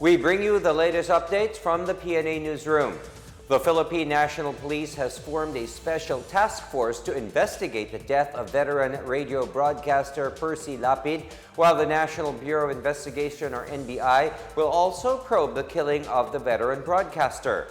We bring you the latest updates from the Pna Newsroom. The Philippine National Police has formed a special task force to investigate the death of veteran radio broadcaster Percy Lapid, while the National Bureau of Investigation, or NBI, will also probe the killing of the veteran broadcaster.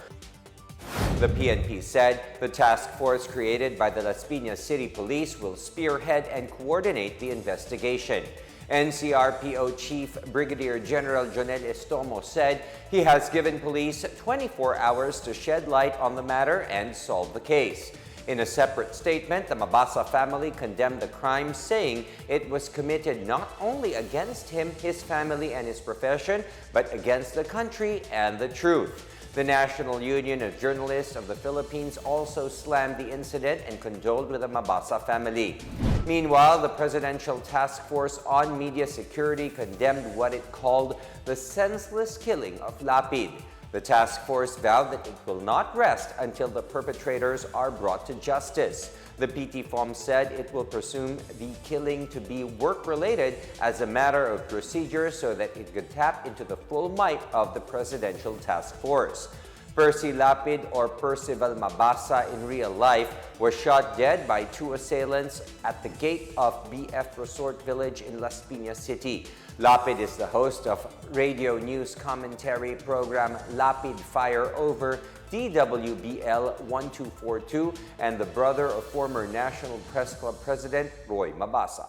The PNP said the task force created by the Las Piñas City Police will spearhead and coordinate the investigation. NCRPO Chief Brigadier General Jonel Estomo said he has given police 24 hours to shed light on the matter and solve the case. In a separate statement, the Mabasa family condemned the crime, saying it was committed not only against him, his family, and his profession, but against the country and the truth. The National Union of Journalists of the Philippines also slammed the incident and condoled with the Mabasa family. Meanwhile, the Presidential Task Force on Media Security condemned what it called the senseless killing of Lapid. The task force vowed that it will not rest until the perpetrators are brought to justice. The PTFoMS said it will presume the killing to be work-related as a matter of procedure so that it could tap into the full might of the Presidential Task Force. Percy Lapid, or Percival Mabasa in real life, was shot dead by two assailants at the gate of BF Resort Village in Las Piñas City. Lapid is the host of radio news commentary program Lapid Fire Over DWBL 1242 and the brother of former National Press Club President Roy Mabasa.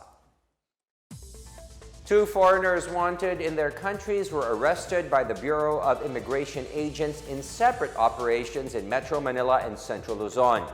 Two foreigners wanted in their countries were arrested by the Bureau of Immigration agents in separate operations in Metro Manila and Central Luzon.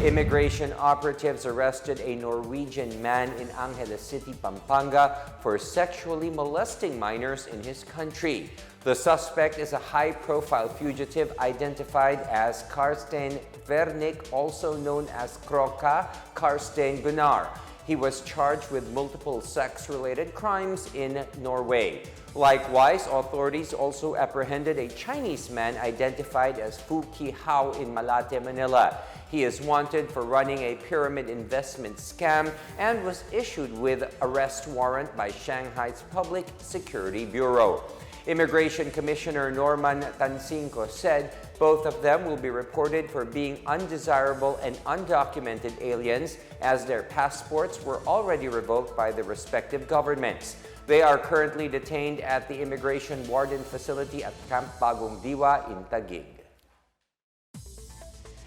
Immigration operatives arrested a Norwegian man in Angeles City, Pampanga for sexually molesting minors in his country. The suspect is a high-profile fugitive identified as Karsten Vernick, also known as Kroka Karsten Gunnar. He was charged with multiple sex-related crimes in Norway. Likewise, authorities also apprehended a Chinese man identified as Fu Ki Hao in Malate, Manila. He is wanted for running a pyramid investment scam and was issued with arrest warrant by Shanghai's Public Security Bureau. Immigration Commissioner Norman Tansinko said both of them will be reported for being undesirable and undocumented aliens, as their passports were already revoked by the respective governments. They are currently detained at the Immigration Warden Facility at Camp Bagong Diwa in Taguig.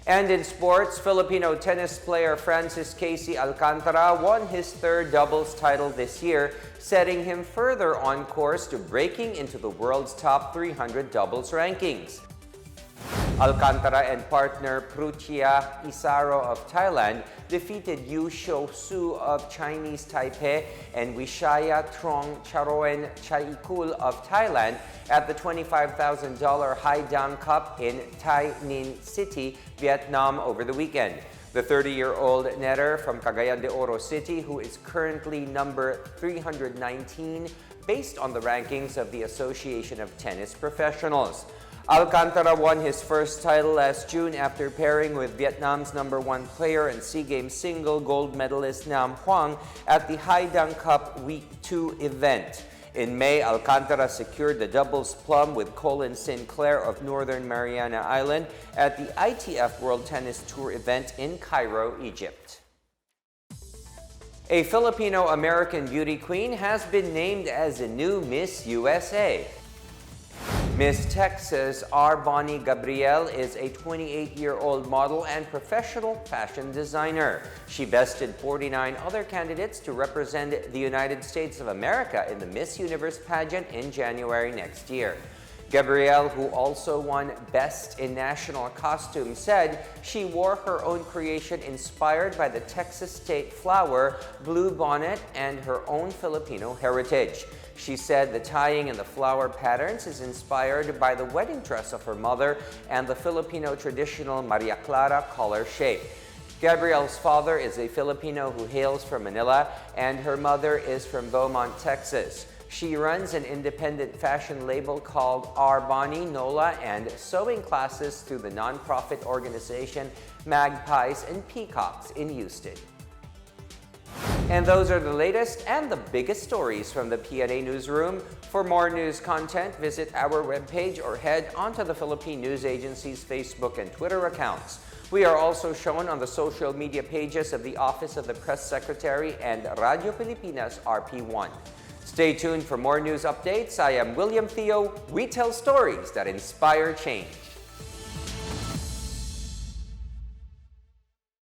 And in sports, Filipino tennis player Francis Casey Alcantara won his third doubles title this year, setting him further on course to breaking into the world's top 300 doubles rankings. Alcantara and partner Pruchia Isaro of Thailand defeated Yu Shou-su of Chinese Taipei and Wishaya Trong Charoen Chaikul of Thailand at the $25,000 Hai Dang Cup in Tay Ninh City, Vietnam over the weekend. The 30-year-old netter from Cagayan de Oro City, who is currently number 319 based on the rankings of the Association of Tennis Professionals. Alcantara won his first title last June after pairing with Vietnam's #1 player and SEA Games single gold medalist Nam Huang at the Hai Dang Cup Week 2 event. In May, Alcantara secured the doubles plum with Colin Sinclair of Northern Mariana Island at the ITF World Tennis Tour event in Cairo, Egypt. A Filipino-American beauty queen has been named as the new Miss USA. Miss Texas R. Bonnie Gabriel is a 28-year-old model and professional fashion designer. She bested 49 other candidates to represent the United States of America in the Miss Universe pageant in January next year. Gabriel, who also won Best in National Costume, said she wore her own creation inspired by the Texas state flower, blue bonnet, and her own Filipino heritage. She said the tying and the flower patterns is inspired by the wedding dress of her mother and the Filipino traditional Maria Clara collar shape. Gabriel's father is a Filipino who hails from Manila, and her mother is from Beaumont, Texas. She runs an independent fashion label called R. Bonnie Nola and sewing classes through the nonprofit organization Magpies and Peacocks in Houston. And those are the latest and the biggest stories from the Pna Newsroom. For more news content, visit our webpage or head onto the Philippine News Agency's Facebook and Twitter accounts. We are also shown on the social media pages of the Office of the Press Secretary and Radio Pilipinas RP1. Stay tuned for more news updates. I am William Theo. We tell stories that inspire change.